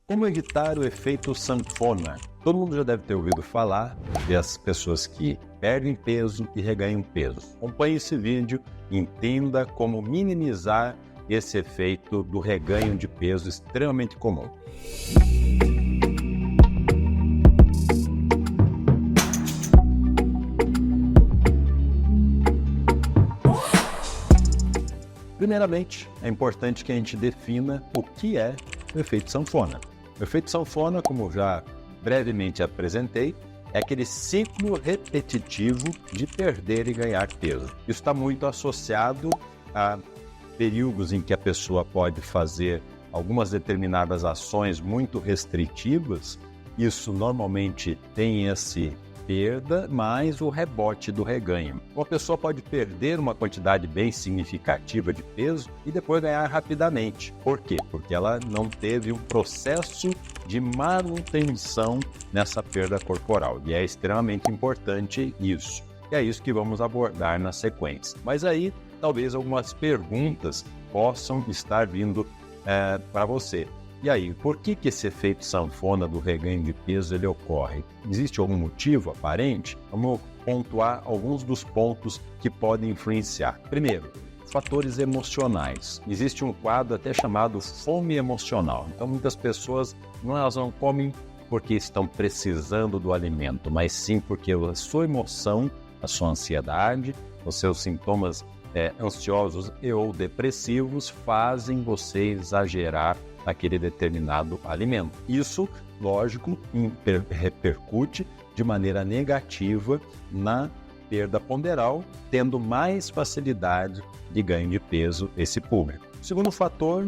Como evitar o efeito sanfona? Todo mundo já deve ter ouvido falar das pessoas que perdem peso e reganham peso. Acompanhe esse vídeo e entenda como minimizar esse efeito do reganho de peso extremamente comum. Primeiramente, é importante que a gente defina o que é o efeito sanfona. O efeito sanfona, como já brevemente apresentei, é aquele ciclo repetitivo de perder e ganhar peso. Isso está muito associado a períodos em que a pessoa pode fazer algumas determinadas ações muito restritivas. Isso normalmente tem esse perda mais o rebote do reganho. Uma pessoa pode perder uma quantidade bem significativa de peso e depois ganhar rapidamente. Por quê? Porque ela não teve um processo de manutenção nessa perda corporal. E é extremamente importante isso. E é isso que vamos abordar na sequência. Mas aí, talvez algumas perguntas possam estar vindo para você. E aí, por que esse efeito sanfona do reganho de peso ele ocorre? Existe algum motivo aparente? Vamos pontuar alguns dos pontos que podem influenciar. Primeiro, fatores emocionais. Existe um quadro até chamado fome emocional. Então, muitas pessoas não comem porque estão precisando do alimento, mas sim porque a sua emoção, a sua ansiedade, os seus sintomas ansiosos e ou depressivos fazem você exagerar naquele determinado alimento. Isso, lógico, repercute de maneira negativa na perda ponderal, tendo mais facilidade de ganho de peso esse público. Segundo fator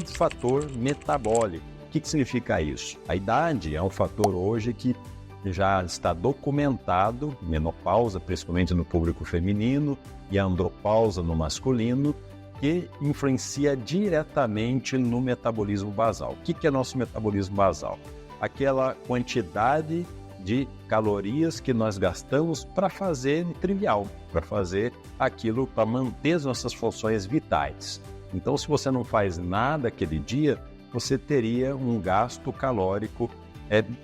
metabólico. O que significa isso? A idade é um fator hoje que já está documentado, menopausa, principalmente no público feminino, e a andropausa no masculino, que influencia diretamente no metabolismo basal. O que é nosso metabolismo basal? Aquela quantidade de calorias que nós gastamos para fazer trivial, para fazer aquilo, para manter as nossas funções vitais. Então, se você não faz nada aquele dia, você teria um gasto calórico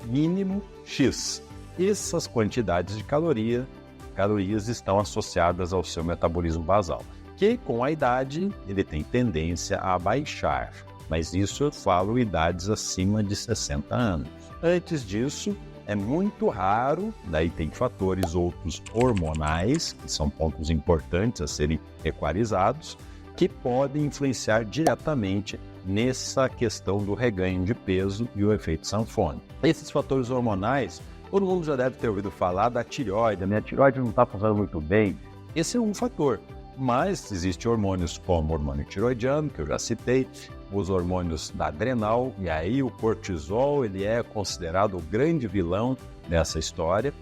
mínimo X. Essas quantidades de calorias estão associadas ao seu metabolismo basal, que com a idade ele tem tendência a baixar, mas isso eu falo idades acima de 60 anos. Antes disso, é muito raro, daí tem fatores outros hormonais, que são pontos importantes a serem equalizados, que podem influenciar diretamente nessa questão do reganho de peso e o efeito sanfona. Esses fatores hormonais, todo mundo já deve ter ouvido falar da tireoide. A minha tireoide não está funcionando muito bem. Esse é um fator. Mas existem hormônios como o hormônio tiroidiano, que eu já citei, os hormônios da adrenal, e aí o cortisol ele é considerado o grande vilão dessa história.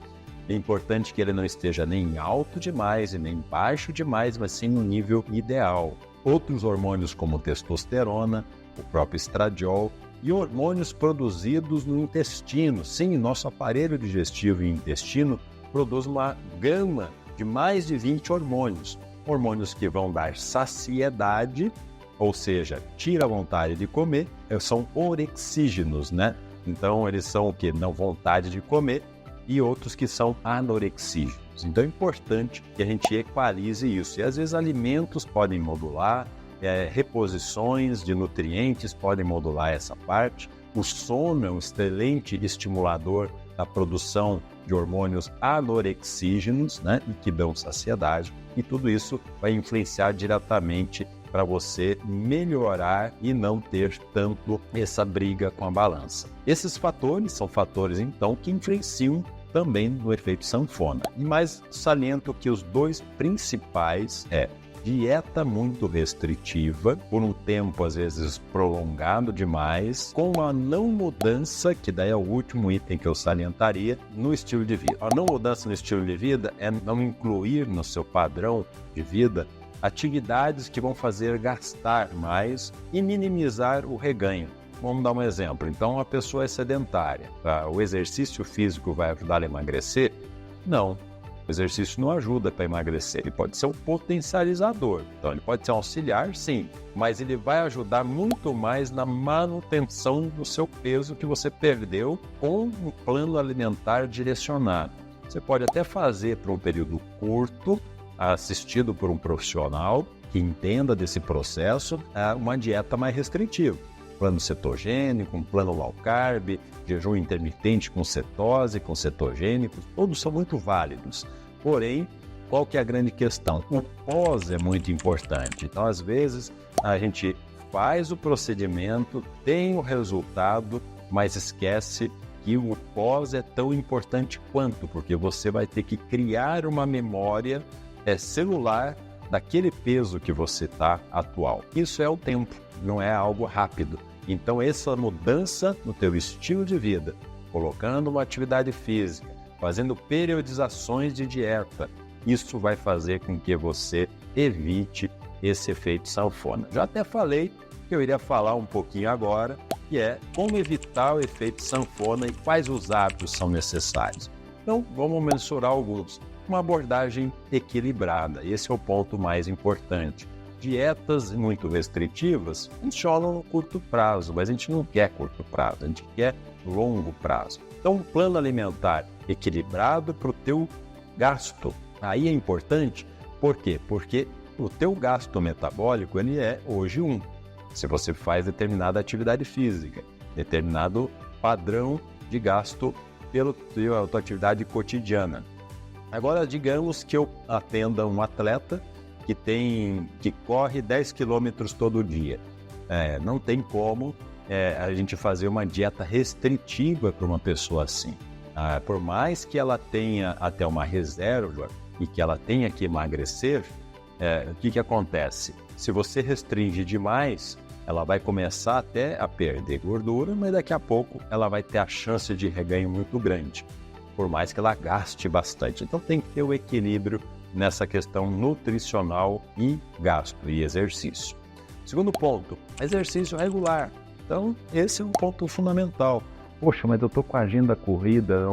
É importante que ele não esteja nem alto demais e nem baixo demais, mas sim no nível ideal. Outros hormônios como testosterona, o próprio estradiol e hormônios produzidos no intestino. Sim, nosso aparelho digestivo e intestino produz uma gama de mais de 20 hormônios. Hormônios que vão dar saciedade, ou seja, tira a vontade de comer, são orexígenos, né? Então, eles são o quê? Não vontade de comer, e outros que são anorexígenos. Então, é importante que a gente equalize isso. E, às vezes, alimentos podem modular, reposições de nutrientes podem modular essa parte. O sono é um excelente estimulador da produção de hormônios anorexígenos, né, e que dão saciedade, e tudo isso vai influenciar diretamente para você melhorar e não ter tanto essa briga com a balança. Esses fatores são fatores, então, que influenciam também no efeito sanfona. E mais saliento que os dois principais dieta muito restritiva, por um tempo às vezes prolongado demais, com a não mudança, que daí é o último item que eu salientaria, no estilo de vida. A não mudança no estilo de vida é não incluir no seu padrão de vida atividades que vão fazer gastar mais e minimizar o reganho. Vamos dar um exemplo. Então, a pessoa é sedentária. O exercício físico vai ajudar a emagrecer? Não. O exercício não ajuda para emagrecer, ele pode ser um potencializador. Então, ele pode ser um auxiliar, sim, mas ele vai ajudar muito mais na manutenção do seu peso que você perdeu com um plano alimentar direcionado. Você pode até fazer por um período curto, assistido por um profissional que entenda desse processo, uma dieta mais restritiva. Plano cetogênico, um plano low carb, jejum intermitente com cetose, com cetogênicos, todos são muito válidos. Porém, qual que é a grande questão? O pós é muito importante. Então, às vezes, a gente faz o procedimento, tem o resultado, mas esquece que o pós é tão importante quanto, porque você vai ter que criar uma memória celular daquele peso que você está atual. Isso é o tempo, não é algo rápido. Então, essa mudança no teu estilo de vida, colocando uma atividade física, fazendo periodizações de dieta, isso vai fazer com que você evite esse efeito sanfona. Já até falei que eu iria falar um pouquinho agora, que é como evitar o efeito sanfona e quais os hábitos são necessários. Então, vamos mensurar alguns. Uma abordagem equilibrada, esse é o ponto mais importante. Dietas muito restritivas funcionam no curto prazo, mas a gente não quer curto prazo, a gente quer longo prazo. Então, um plano alimentar equilibrado para o teu gasto. Aí é importante, por quê? Porque o teu gasto metabólico, ele é hoje se você faz determinada atividade física, determinado padrão de gasto pela tua atividade cotidiana. Agora, digamos que eu atenda um atleta que corre 10 quilômetros todo dia. Não tem como a gente fazer uma dieta restritiva para uma pessoa assim. Por mais que ela tenha até uma reserva e que ela tenha que emagrecer, o que acontece? Se você restringe demais, ela vai começar até a perder gordura, mas daqui a pouco ela vai ter a chance de reganho muito grande, por mais que ela gaste bastante. Então tem que ter o equilíbrio nessa questão nutricional e gasto e exercício. Segundo ponto, exercício regular. Então, esse é um ponto fundamental. Poxa, mas eu estou com a agenda corrida,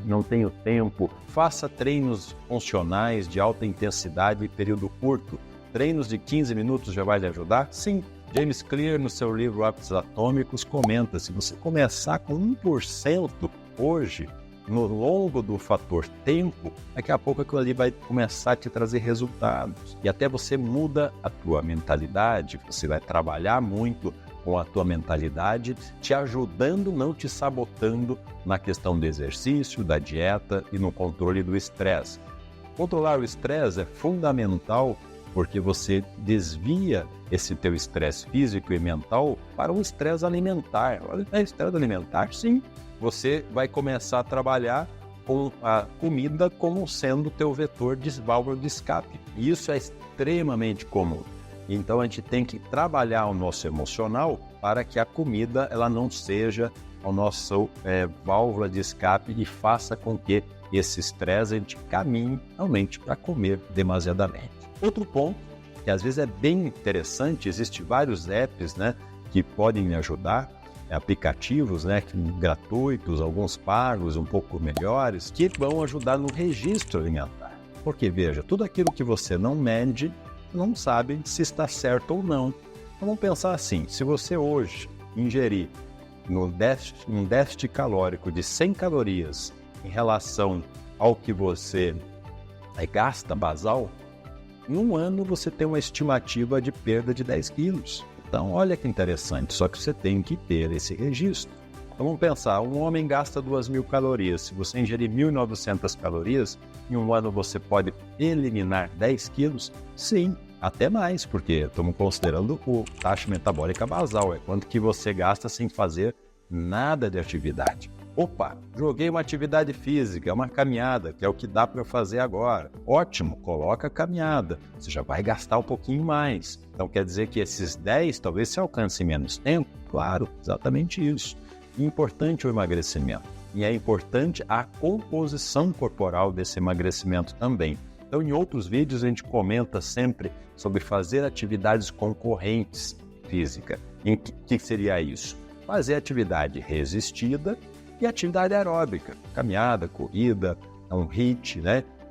não tenho tempo. Faça treinos funcionais de alta intensidade e período curto. Treinos de 15 minutos já vai lhe ajudar? Sim. James Clear, no seu livro Hábitos Atômicos, comenta, se você começar com 1% hoje, no longo do fator tempo, daqui a pouco aquilo ali vai começar a te trazer resultados. E até você muda a tua mentalidade, você vai trabalhar muito com a tua mentalidade, te ajudando, não te sabotando na questão do exercício, da dieta e no controle do estresse. Controlar o estresse é fundamental porque você desvia esse teu estresse físico e mental para um estresse alimentar. Olha, estresse alimentar, sim. Você vai começar a trabalhar com a comida como sendo o teu vetor de válvula de escape. E isso é extremamente comum. Então a gente tem que trabalhar o nosso emocional para que a comida ela não seja a nossa válvula de escape e faça com que esse estresse a gente caminhe realmente para comer demasiadamente. Outro ponto, que às vezes é bem interessante, existem vários apps, que podem me ajudar, aplicativos, gratuitos, alguns pagos, um pouco melhores, que vão ajudar no registro alimentar. Porque, veja, tudo aquilo que você não mede, não sabe se está certo ou não. Então, vamos pensar assim, se você hoje ingerir um déficit calórico de 100 calorias em relação ao que você gasta basal, em um ano você tem uma estimativa de perda de 10 quilos. Então, olha que interessante, só que você tem que ter esse registro. Então, vamos pensar, um homem gasta 2.000 calorias. Se você ingerir 1.900 calorias, em um ano você pode eliminar 10 quilos? Sim, até mais, porque estamos considerando a taxa metabólica basal, é quanto que você gasta sem fazer nada de atividade. Opa, joguei uma atividade física, uma caminhada, que é o que dá para fazer agora. Ótimo, coloca a caminhada, você já vai gastar um pouquinho mais. Então quer dizer que esses 10 talvez você alcance em menos tempo? Claro, exatamente isso. É importante o emagrecimento e é importante a composição corporal desse emagrecimento também. Então em outros vídeos a gente comenta sempre sobre fazer atividades concorrentes física. Em que seria isso? Fazer atividade resistida e atividade aeróbica, caminhada, corrida, um HIIT,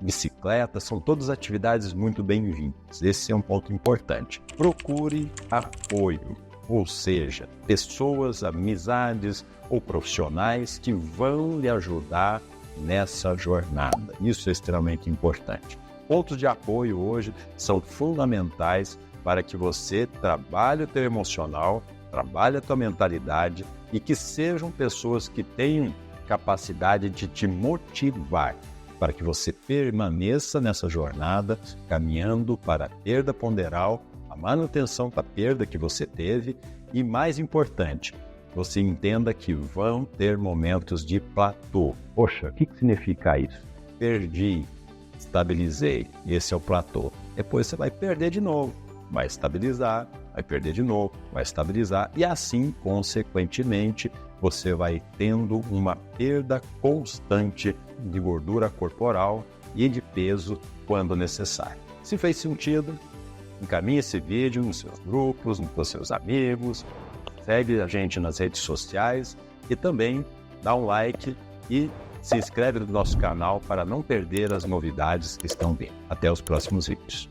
bicicleta, são todas atividades muito bem-vindas. Esse é um ponto importante. Procure apoio, ou seja, pessoas, amizades ou profissionais que vão lhe ajudar nessa jornada. Isso é extremamente importante. Pontos de apoio hoje são fundamentais para que você trabalhe o teu emocional, trabalhe a tua mentalidade e que sejam pessoas que tenham capacidade de te motivar para que você permaneça nessa jornada, caminhando para a perda ponderal, a manutenção da perda que você teve e, mais importante, você entenda que vão ter momentos de platô. Poxa, o que significa isso? Perdi, estabilizei, esse é o platô. Depois você vai perder de novo, vai estabilizar, vai perder de novo, vai estabilizar e assim, consequentemente, você vai tendo uma perda constante de gordura corporal e de peso quando necessário. Se fez sentido, encaminhe esse vídeo nos seus grupos, com seus amigos, segue a gente nas redes sociais e também dá um like e se inscreve no nosso canal para não perder as novidades que estão vindo. Até os próximos vídeos.